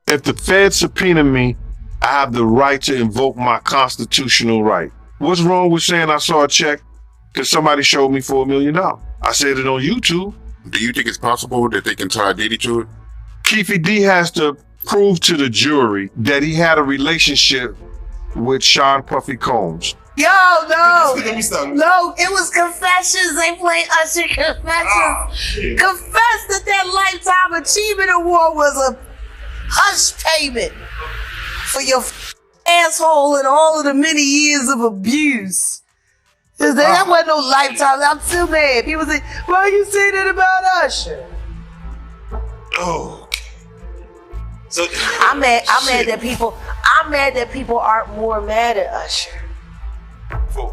If the feds subpoena me, I have the right to invoke my constitutional right. What's wrong with saying I saw a check because somebody showed me $4 million? I said it on YouTube. Do you think it's possible that they can tie Diddy to it? Keefe D has to prove to the jury that he had a relationship with Sean Puffy Combs. Yo, no. Let me stop. No, it was Confessions. They played Usher Confessions. Confessed that Lifetime Achievement Award was a hush payment for your asshole and all of the many years of abuse. That wasn't no Lifetime. I'm still mad. People say, why you say that about Usher? Oh, okay. So I'm mad that people aren't more mad at Usher. For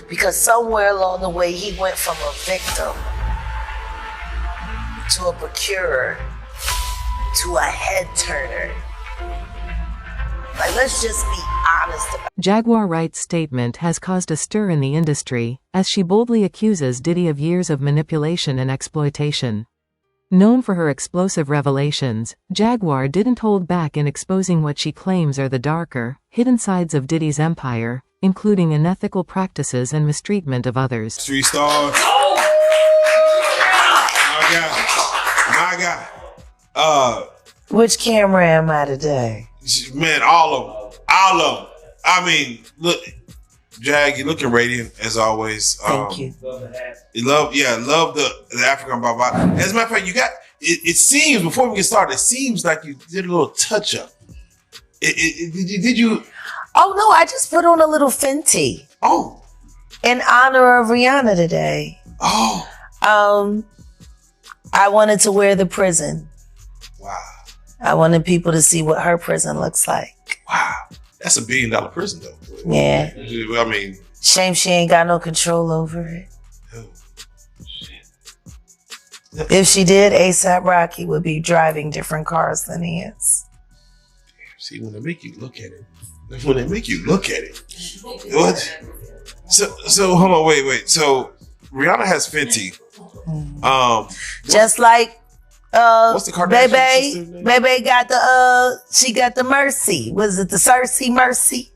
Because somewhere along the way he went from a victim to a procurer to a head turner. Like, let's just be honest about it. Jaguar Wright's statement has caused a stir in the industry, as she boldly accuses Diddy of years of manipulation and exploitation. Known for her explosive revelations, Jaguar didn't hold back in exposing what she claims are the darker, hidden sides of Diddy's empire, including unethical practices and mistreatment of others. 3 stars. My God. Which camera am I today? Man, all of them. I mean, look, Jag, you're looking radiant as always. Thank you. Love the African Baba. As a matter of fact, you got it seems, before we get started, it seems like you did a little touch up. Did you? Oh no, I just put on a little Fenty. Oh. In honor of Rihanna today. Oh. I wanted to wear the prison. Wow. I wanted people to see what her prison looks like. Wow. That's $1 billion prison though. Yeah. I mean. Shame she ain't got no control over it. Oh, shit. If she did, ASAP Rocky would be driving different cars than he is. See, when they make you look at it. What? So hold on, wait. So Rihanna has Fenty. Just like what's the Kardashian sister name? Bebe got she got the Mercy. Was it the Cersei Mercy?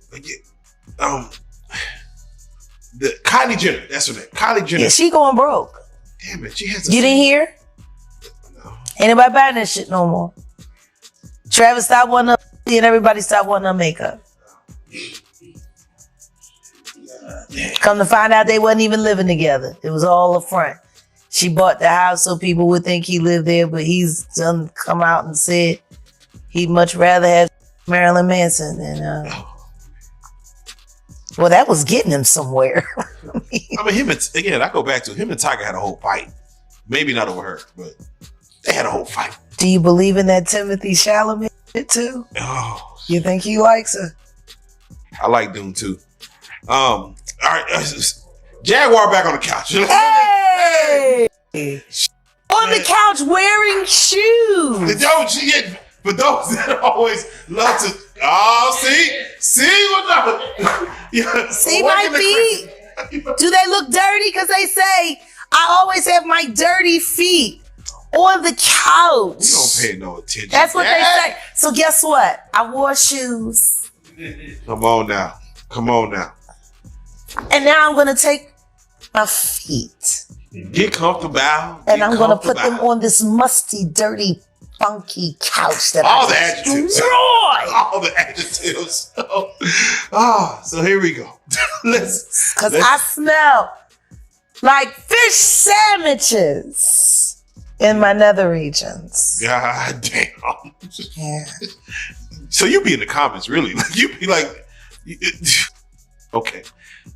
The Kylie Jenner, that's her name. Kylie Jenner. Yeah, she going broke. Damn it, she has. You didn't hear? No. Ain't nobody buying that shit no more. Travis stopped wanting her and everybody stopped wanting her makeup. Come to find out, they wasn't even living together. It was all a front. She bought the house so people would think he lived there, but he's done come out and said he'd much rather have Marilyn Manson than. Well, that was getting him somewhere. I mean, I go back to him and Tiger had a whole fight. Maybe not over her, but they had a whole fight. Do you believe in that Timothy Chalamet shit too? Oh, you think he likes her? I like Doom too. All right, Jaguar back on the couch. Hey! On the couch wearing shoes. For those that always love to, see my feet? Do they look dirty? Because they say I always have my dirty feet on the couch. You don't pay no attention. That's what they say. So guess what? I wore shoes. Come on now. And now I'm gonna take my feet. Get comfortable. And I'm gonna put them on this musty, dirty, funky couch that all I the adjectives. All the adjectives. So here we go. Because I smell like fish sandwiches in my nether regions. God damn. Yeah. So you be in the comments, really. You be like, okay.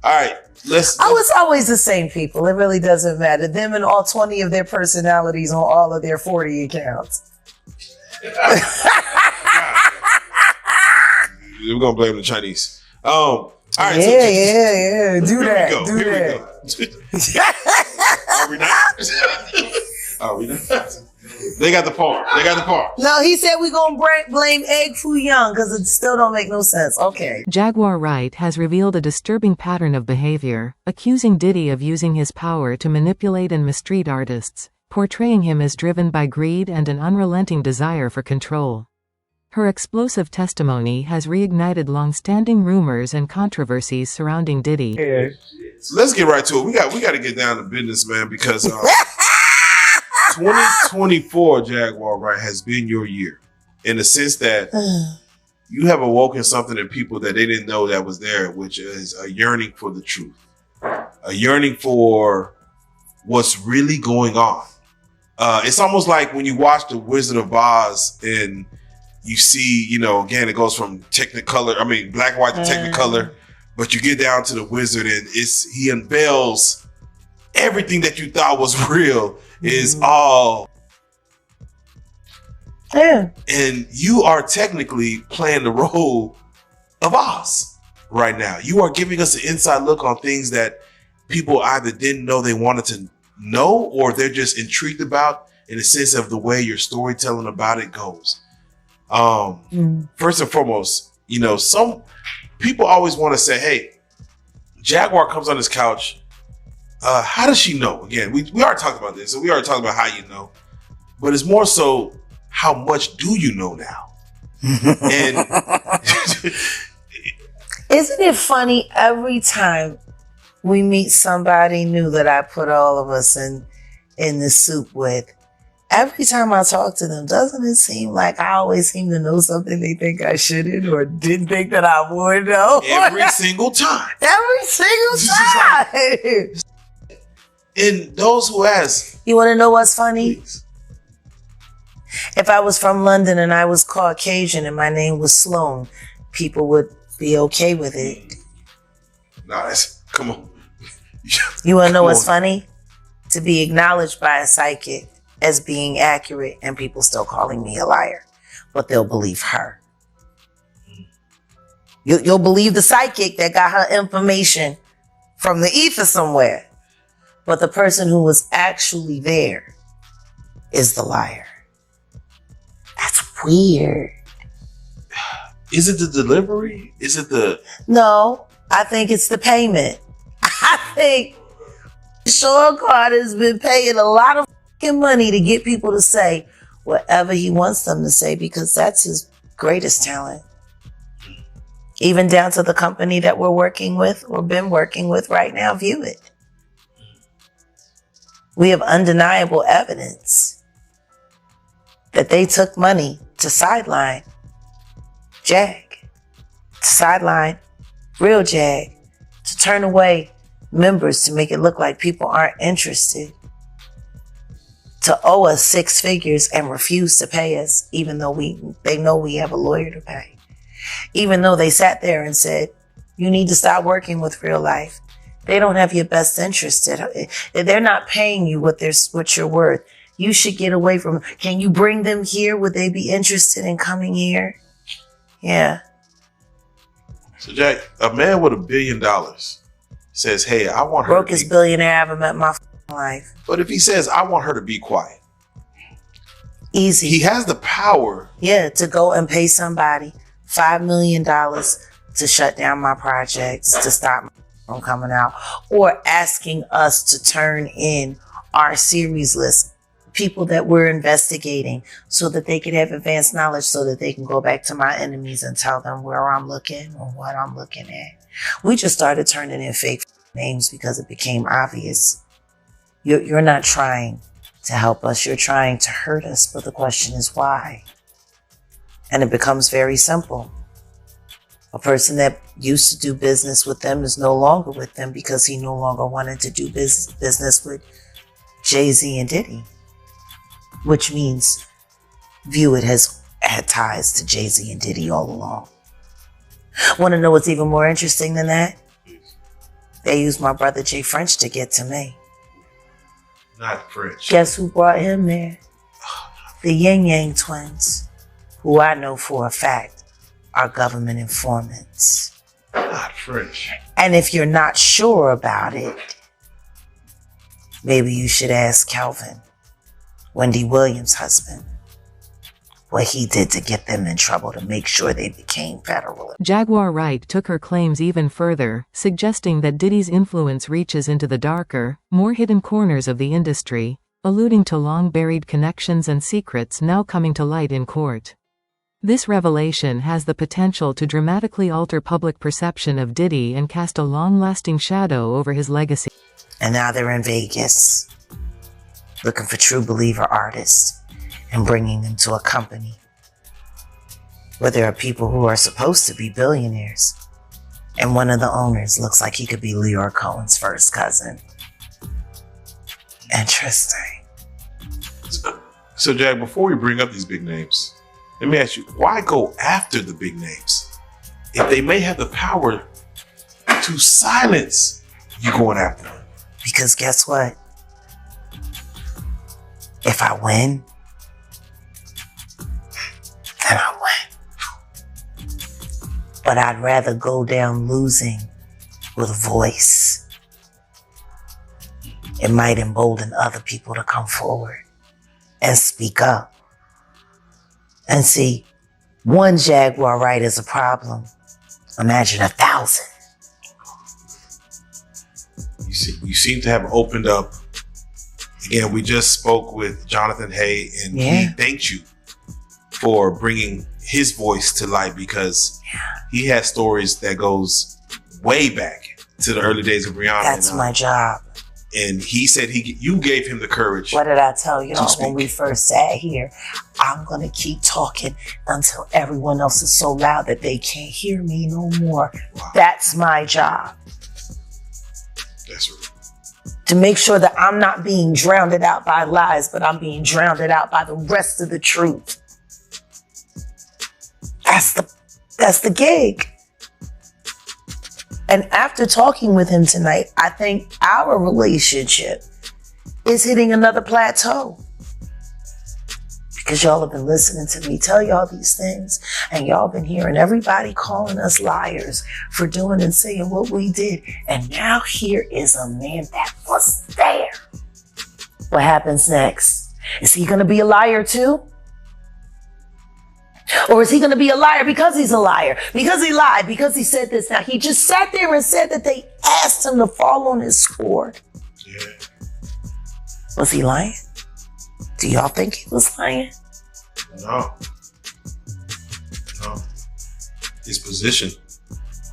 All right. Let's. It's always the same people. It really doesn't matter. Them and all 20 of their personalities on all of their 40 accounts. We're gonna blame the Chinese. All right. Yeah. Do that. Here we go. Are we not? They got the par. No, he said we're gonna blame Egg Foo Young because it still don't make no sense. Okay. Jaguar Wright has revealed a disturbing pattern of behavior, accusing Diddy of using his power to manipulate and mistreat artists, portraying him as driven by greed and an unrelenting desire for control. Her explosive testimony has reignited long-standing rumors and controversies surrounding Diddy. So let's get right to it. We got to get down to business, man, because 2024 Jaguar Wright has been your year in the sense that you have awoken something in people that they didn't know that was there, which is a yearning for the truth, a yearning for what's really going on. It's almost like when you watch The Wizard of Oz and you see, again, it goes from black and white to technicolor, but you get down to the wizard and he unveils everything that you thought was real is all. Yeah. And you are technically playing the role of Oz right now. You are giving us an inside look on things that people either didn't know they wanted to know, or they're just intrigued about in the sense of the way your storytelling about it goes. First and foremost, some people always want to say, hey, Jaguar comes on this couch. How does she know? Again, we already talked about this, and we already talked about how you know, but it's more so, how much do you know now? And isn't it funny every time we meet somebody new that I put all of us in the soup with? Every time I talk to them, doesn't it seem like I always seem to know something they think I shouldn't or didn't think that I would know? Every single time. Every single time. And those who ask, you want to know what's funny? please. If I was from London and I was Caucasian and my name was Sloan, people would be okay with it. Come on. You want to know Come what's on. funny? To be acknowledged by a psychic as being accurate and people still calling me a liar. But they'll believe her. You'll believe the psychic that got her information from the ether somewhere. But the person who was actually there is the liar. That's weird. Is it the delivery? Is it the... No, I think it's the payment. I think Sean Carter's been paying a lot of fucking money to get people to say whatever he wants them to say, because that's his greatest talent. Even down to the company that we're working with or been working with right now, View It. We have undeniable evidence that they took money to sideline Jag, to sideline real Jag, to turn away members to make it look like people aren't interested, to owe us 6 figures and refuse to pay us, even though they know we have a lawyer to pay. Even though they sat there and said, you need to stop working with Real Life. They don't have your best interest. They're not paying you what you're worth. You should get away from them. Can you bring them here? Would they be interested in coming here? Yeah. So Jack, a man with $1 billion says, hey, I want her Brokest billionaire I ever met in my life. But if he says, I want her to be quiet. Easy. He has the power. Yeah, to go and pay somebody $5 million to shut down my projects, to stop me from coming out, or asking us to turn in our series list, people that we're investigating, so that they can have advanced knowledge, so that they can go back to my enemies and tell them where I'm looking or what I'm looking at. We just started turning in fake names because it became obvious. You're not trying to help us. You're trying to hurt us. But the question is why? And it becomes very simple. A person that used to do business with them is no longer with them because he no longer wanted to do business with Jay-Z and Diddy. Which means View It has had ties to Jay-Z and Diddy all along. Want to know what's even more interesting than that? They used my brother Jay French to get to me. Not French. Guess who brought him there? The Yin Yang twins, who I know for a fact are government informants. Not French. And if you're not sure about it, maybe you should ask Kelvin, Wendy Williams' husband, what he did to get them in trouble to make sure they became federal. Jaguar Wright took her claims even further, suggesting that Diddy's influence reaches into the darker, more hidden corners of the industry, alluding to long-buried connections and secrets now coming to light in court. This revelation has the potential to dramatically alter public perception of Diddy and cast a long-lasting shadow over his legacy. And now they're in Vegas, looking for true believer artists and bringing them to a company where there are people who are supposed to be billionaires. And one of the owners looks like he could be Leora Cohen's first cousin. Interesting. So, Jack, before we bring up these big names, let me ask you, why go after the big names if they may have the power to silence you going after them? Because guess what? If I win, then I win. But I'd rather go down losing with a voice. It might embolden other people to come forward and speak up. And see, one Jaguar Wright is a problem. Imagine 1,000. You seem to have opened up. Again, we just spoke with Jonathan Hay, and he thanked you for bringing his voice to light, because he has stories that goes way back to the early days of Rihanna. That's my job. And he said you gave him the courage. What did I tell you when we first sat here? I'm going to keep talking until everyone else is so loud that they can't hear me no more. Wow. That's my job. That's right. To make sure that I'm not being drowned out by lies, but I'm being drowned out by the rest of the truth. That's the gig. And after talking with him tonight, I think our relationship is hitting another plateau. Because y'all have been listening to me tell y'all these things, and y'all been hearing everybody calling us liars for doing and saying what we did. And now here is a man that was there. What happens next? Is he going to be a liar too? Or is he going to be a liar because he's a liar? Because he lied, because he said this. Now, he just sat there and said that they asked him to fall on his sword. Yeah. Was he lying? Do y'all think he was lying? No. His position,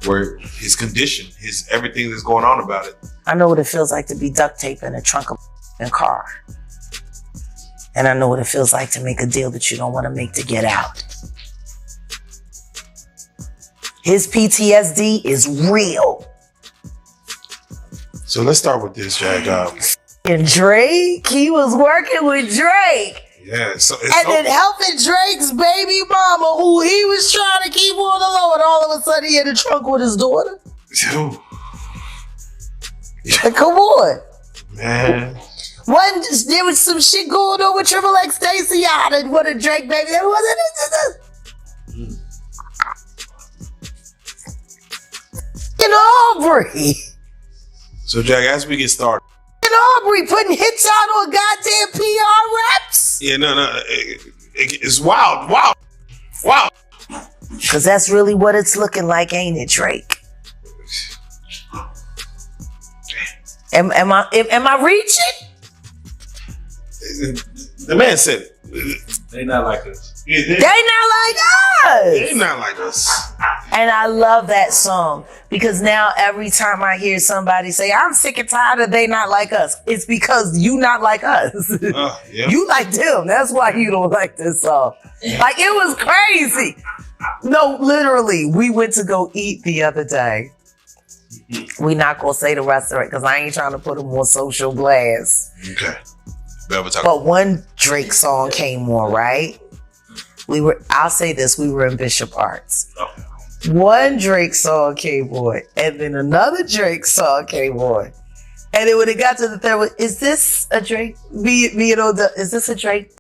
where his condition, his everything that's going on about it. I know what it feels like to be duct taped in a trunk of a car. And I know what it feels like to make a deal that you don't want to make to get out. His PTSD is real. So let's start with this, Jack. And Drake, he was working with Drake. Yeah. Then helping Drake's baby mama, who he was trying to keep on the low, and all of a sudden he had a trunk with his daughter. Come on. Man. There was some shit going on with Triple X Stacey and what a Drake baby. That wasn't it. And Aubrey. So, Jack, as we get started. And Aubrey putting hits out on goddamn PR reps. Yeah, no. It's wild. Because that's really what it's looking like, ain't it, Drake? Am I reaching? The man said it. They not like us. Yeah, They not like us. They not like us. And I love that song, because now every time I hear somebody say, I'm sick and tired of they not like us, it's because you not like us. Yeah. You like them. That's why you don't like this song. Like, it was crazy. No, literally, we went to go eat the other day. We not going to say the restaurant because I ain't trying to put them on social blast. Okay. But one Drake song came on, right? I'll say this, we were in Bishop Arts. One Drake song came on, and then another Drake song came on. And then when it got to the third one, is this a Drake? Is this a Drake